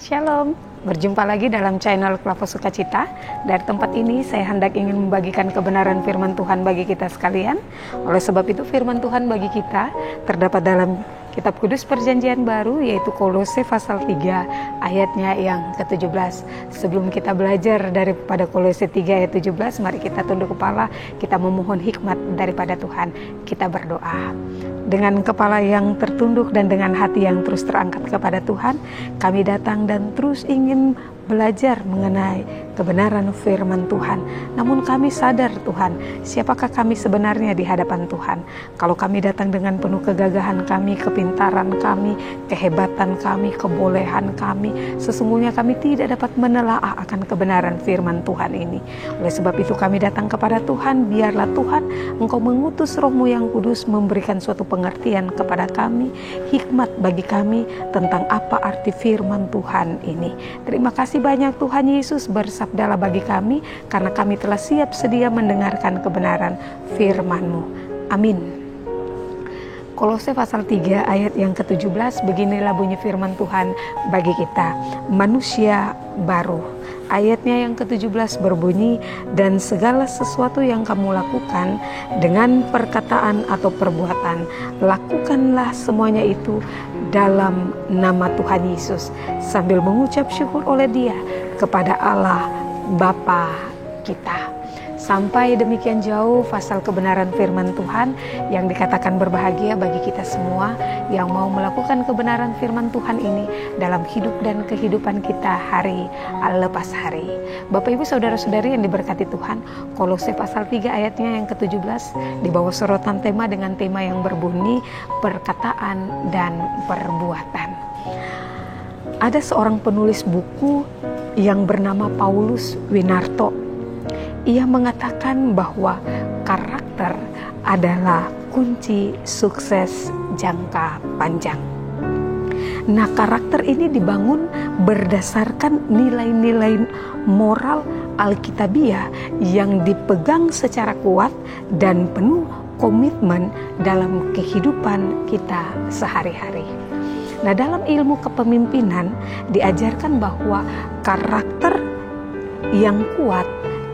Shalom, berjumpa lagi dalam channel Klavo Sukacita. Dari tempat ini saya hendak ingin membagikan kebenaran firman Tuhan bagi kita sekalian. Oleh sebab itu firman Tuhan bagi kita terdapat dalam Kitab Kudus Perjanjian Baru, yaitu Kolose pasal 3 ayatnya yang ke-17. Sebelum kita belajar daripada Kolose 3 ayat 17, mari kita tunduk kepala, kita memohon hikmat daripada Tuhan. Kita berdoa. Dengan kepala yang tertunduk dan dengan hati yang terus terangkat kepada Tuhan, kami datang dan terus ingin belajar mengenai kebenaran firman Tuhan. Namun kami sadar Tuhan, siapakah kami sebenarnya di hadapan Tuhan. Kalau kami datang dengan penuh kegagahan kami, kepintaran kami, kehebatan kami, kebolehan kami, sesungguhnya kami tidak dapat menelaah akan kebenaran firman Tuhan ini. Oleh sebab itu kami datang kepada Tuhan, biarlah Tuhan Engkau mengutus Roh-Mu yang kudus memberikan suatu pengertian kepada kami, hikmat bagi kami tentang apa arti firman Tuhan ini. Terima kasih banyak Tuhan Yesus, bersabdalah bagi kami karena kami telah siap sedia mendengarkan kebenaran firman-Mu. Amin. Kolose pasal 3 ayat yang ke-17, beginilah bunyi firman Tuhan bagi kita. Manusia baru. Ayatnya yang ke-17 berbunyi, dan segala sesuatu yang kamu lakukan dengan perkataan atau perbuatan, lakukanlah semuanya itu dalam nama Tuhan Yesus, sambil mengucap syukur oleh Dia kepada Allah Bapa kita. Sampai demikian jauh pasal kebenaran firman Tuhan yang dikatakan berbahagia bagi kita semua yang mau melakukan kebenaran firman Tuhan ini dalam hidup dan kehidupan kita hari lepas hari. Bapak Ibu saudara-saudari yang diberkati Tuhan, Kolose pasal 3 ayatnya yang ke-17 di bawah sorotan tema dengan tema yang berbunyi perkataan dan perbuatan. Ada seorang penulis buku yang bernama Paulus Winarto. Ia mengatakan bahwa karakter adalah kunci sukses jangka panjang. Nah, karakter ini dibangun berdasarkan nilai-nilai moral Alkitabiah yang dipegang secara kuat dan penuh komitmen dalam kehidupan kita sehari-hari. Nah, dalam ilmu kepemimpinan diajarkan bahwa karakter yang kuat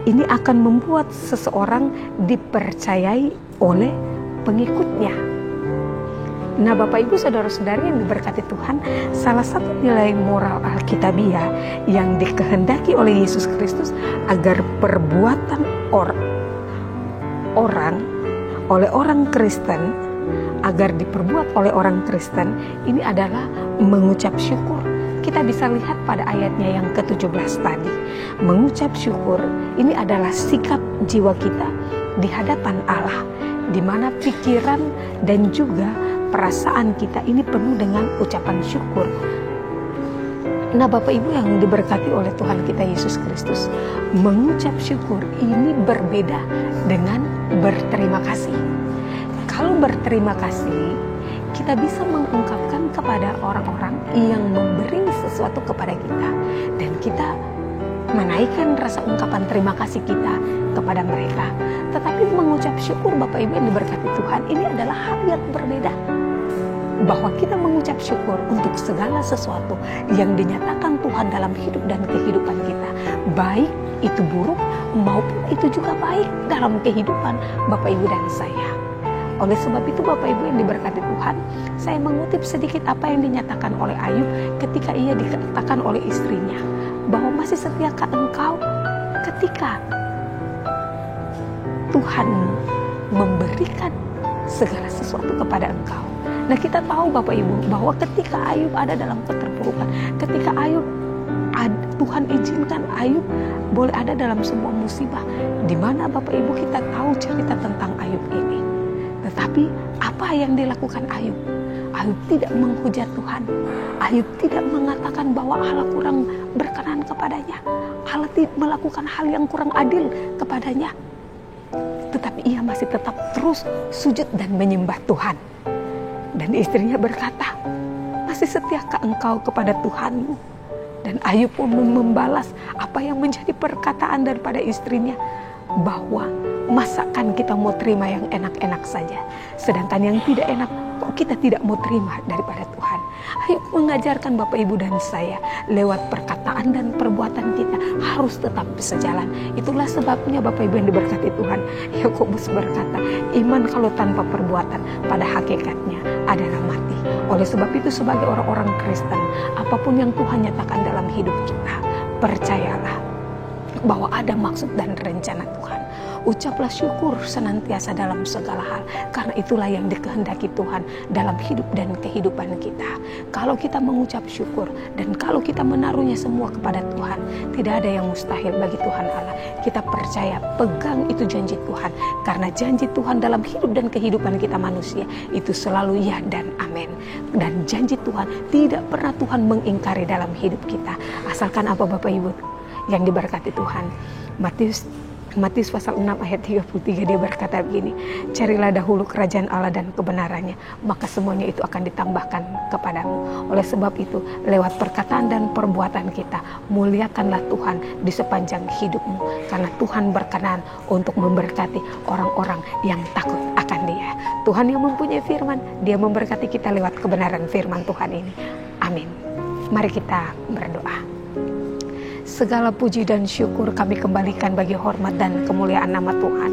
ini akan membuat seseorang dipercayai oleh pengikutnya. Nah, Bapak Ibu saudara-saudari yang diberkati Tuhan, salah satu nilai moral Alkitabiah yang dikehendaki oleh Yesus Kristus agar perbuatan orang Kristen, agar diperbuat oleh orang Kristen, ini adalah mengucap syukur. Kita bisa lihat pada ayatnya yang ke-17 tadi. Mengucap syukur ini adalah sikap jiwa kita di hadapan Allah, di mana pikiran dan juga perasaan kita ini penuh dengan ucapan syukur. Nah, Bapak Ibu yang diberkati oleh Tuhan kita Yesus Kristus, mengucap syukur ini berbeda dengan berterima kasih. Kalau berterima kasih, kita bisa mengungkapkan kepada orang-orang yang memberi sesuatu kepada kita, dan kita menaikkan rasa ungkapan terima kasih kita kepada mereka. Tetapi mengucap syukur, Bapak Ibu yang diberkati Tuhan, ini adalah hal yang berbeda. Bahwa kita mengucap syukur untuk segala sesuatu yang dinyatakan Tuhan dalam hidup dan kehidupan kita, baik itu buruk maupun itu juga baik dalam kehidupan Bapak Ibu dan saya. Oleh sebab itu Bapak Ibu yang diberkati Tuhan, saya mengutip sedikit apa yang dinyatakan oleh Ayub ketika ia dikatakan oleh istrinya, bahwa masih setiakah engkau ketika Tuhan memberikan segala sesuatu kepada engkau. Nah, kita tahu Bapak Ibu bahwa ketika Ayub ada dalam keterpurukan, ketika Tuhan izinkan Ayub boleh ada dalam sebuah musibah, di mana Bapak Ibu kita tahu cerita tentang Ayub ini. Tetapi apa yang dilakukan Ayub? Ayub tidak menghujat Tuhan. Ayub tidak mengatakan bahwa Allah kurang berkenan kepadanya. Allah tidak melakukan hal yang kurang adil kepadanya. Tetapi ia masih tetap terus sujud dan menyembah Tuhan. Dan istrinya berkata, masih setiakah engkau kepada Tuhanmu? Dan Ayub pun membalas apa yang menjadi perkataan daripada istrinya, bahwa masakan kita mau terima yang enak-enak saja, sedangkan yang tidak enak kok kita tidak mau terima daripada Tuhan. Ayo mengajarkan Bapak Ibu dan saya lewat perkataan dan perbuatan kita harus tetap sejalan. Itulah sebabnya Bapak Ibu yang diberkati Tuhan, Yakobus berkata, iman kalau tanpa perbuatan pada hakikatnya adalah mati. Oleh sebab itu sebagai orang-orang Kristen, apapun yang Tuhan nyatakan dalam hidup kita, percayalah bahwa ada maksud dan rencana Tuhan. Ucaplah syukur senantiasa dalam segala hal, karena itulah yang dikehendaki Tuhan dalam hidup dan kehidupan kita. Kalau kita mengucap syukur dan kalau kita menaruhnya semua kepada Tuhan, tidak ada yang mustahil bagi Tuhan Allah. Kita percaya, pegang itu janji Tuhan, karena janji Tuhan dalam hidup dan kehidupan kita manusia itu selalu ya dan amin. Dan janji Tuhan tidak pernah Tuhan mengingkari dalam hidup kita. Asalkan apa Bapak Ibu yang diberkati Tuhan. Matius pasal 6 ayat 33 dia berkata begini, carilah dahulu kerajaan Allah dan kebenarannya, maka semuanya itu akan ditambahkan kepadamu. Oleh sebab itu, lewat perkataan dan perbuatan kita, muliakanlah Tuhan di sepanjang hidupmu, karena Tuhan berkenan untuk memberkati orang-orang yang takut akan Dia. Tuhan yang mempunyai firman, Dia memberkati kita lewat kebenaran firman Tuhan ini. Amin. Mari kita berdoa. Segala puji dan syukur kami kembalikan bagi hormat dan kemuliaan nama Tuhan.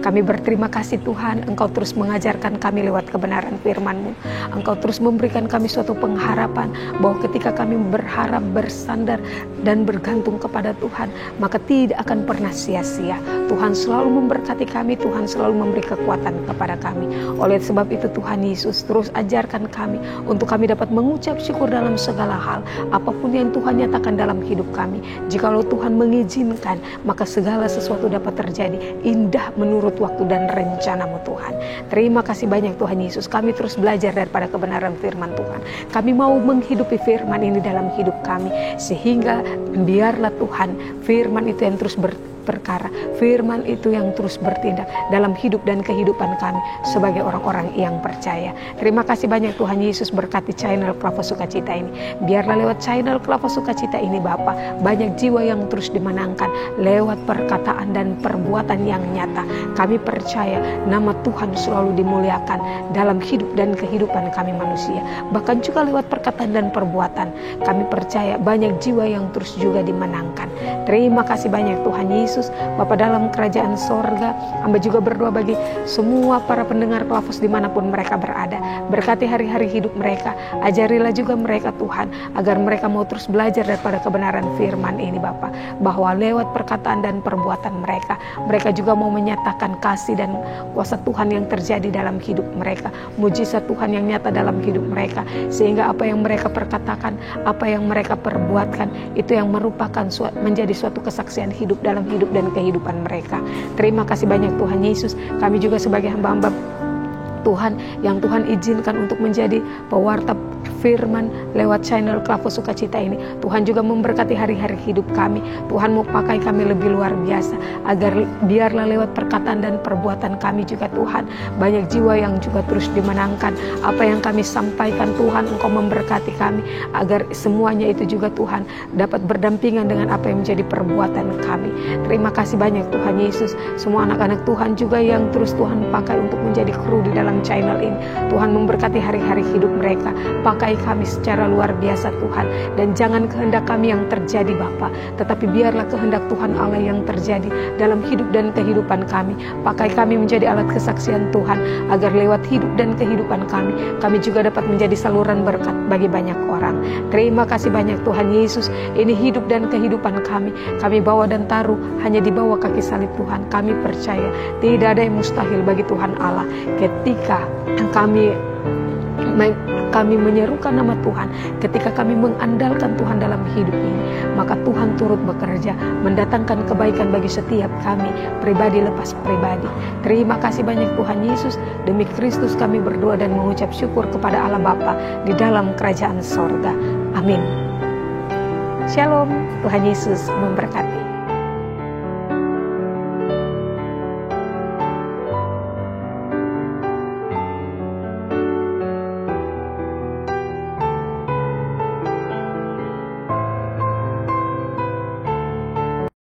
Kami berterima kasih Tuhan, Engkau terus mengajarkan kami lewat kebenaran firman-Mu. Engkau terus memberikan kami suatu pengharapan bahwa ketika kami berharap, bersandar dan bergantung kepada Tuhan, maka tidak akan pernah sia-sia. Tuhan selalu memberkati kami, Tuhan selalu memberi kekuatan kepada kami. Oleh sebab itu Tuhan Yesus terus ajarkan kami untuk kami dapat mengucap syukur dalam segala hal. Apapun yang Tuhan nyatakan dalam hidup kami, jikalau Tuhan mengizinkan, maka segala sesuatu dapat terjadi indah menurut waktu dan rencana-Mu Tuhan. Terima kasih banyak Tuhan Yesus. Kami terus belajar daripada kebenaran firman Tuhan. Kami mau menghidupi firman ini dalam hidup kami, sehingga biarlah Tuhan firman itu yang terus berperkara, firman itu yang terus bertindak dalam hidup dan kehidupan kami sebagai orang-orang yang percaya. Terima kasih banyak Tuhan Yesus, berkati channel Klapa Sukacita ini. Biarlah lewat channel Klapa Sukacita ini Bapa, banyak jiwa yang terus dimenangkan lewat perkataan dan perbuatan yang nyata. Kami percaya nama Tuhan selalu dimuliakan dalam hidup dan kehidupan kami manusia. Bahkan juga lewat perkataan dan perbuatan, kami percaya banyak jiwa yang terus juga dimenangkan. Terima kasih banyak Tuhan Yesus. Bapa dalam kerajaan sorga, hamba juga berdoa bagi semua para pendengar Klafos dimanapun mereka berada. Berkati hari-hari hidup mereka. Ajarilah juga mereka Tuhan, agar mereka mau terus belajar daripada kebenaran firman ini Bapa, bahwa lewat perkataan dan perbuatan mereka, mereka juga mau menyatakan kasih dan kuasa Tuhan yang terjadi dalam hidup mereka, mujizat Tuhan yang nyata dalam hidup mereka, sehingga apa yang mereka perkatakan, apa yang mereka perbuatkan, itu yang merupakan menjadi suatu kesaksian hidup dalam hidup dan kehidupan mereka. Terima kasih banyak Tuhan Yesus. Kami juga sebagai hamba-hamba Tuhan yang Tuhan izinkan untuk menjadi pewarta firman lewat channel Klapa Sukacita ini, Tuhan juga memberkati hari-hari hidup kami. Tuhan mau pakai kami lebih luar biasa, agar biarlah lewat perkataan dan perbuatan kami juga Tuhan, banyak jiwa yang juga terus dimenangkan. Apa yang kami sampaikan Tuhan, Engkau memberkati kami, agar semuanya itu juga Tuhan dapat berdampingan dengan apa yang menjadi perbuatan kami. Terima kasih banyak Tuhan Yesus. Semua anak-anak Tuhan juga yang terus Tuhan pakai untuk menjadi kru di dalam channel ini, Tuhan memberkati hari-hari hidup mereka. Pakai kami secara luar biasa Tuhan, dan jangan kehendak kami yang terjadi Bapa, tetapi biarlah kehendak Tuhan Allah yang terjadi dalam hidup dan kehidupan kami. Pakai kami menjadi alat kesaksian Tuhan, agar lewat hidup dan kehidupan kami juga dapat menjadi saluran berkat bagi banyak orang. Terima kasih banyak Tuhan Yesus. Ini hidup dan kehidupan kami bawa dan taruh hanya di bawah kaki salib Tuhan. Kami percaya tidak ada yang mustahil bagi Tuhan Allah. Ketika kami menyerukan nama Tuhan, ketika kami mengandalkan Tuhan dalam hidup ini, maka Tuhan turut bekerja mendatangkan kebaikan bagi setiap kami, pribadi lepas pribadi. Terima kasih banyak Tuhan Yesus. Demi Kristus kami berdoa dan mengucap syukur kepada Allah Bapa di dalam kerajaan sorga. Amin. Shalom. Tuhan Yesus memberkati.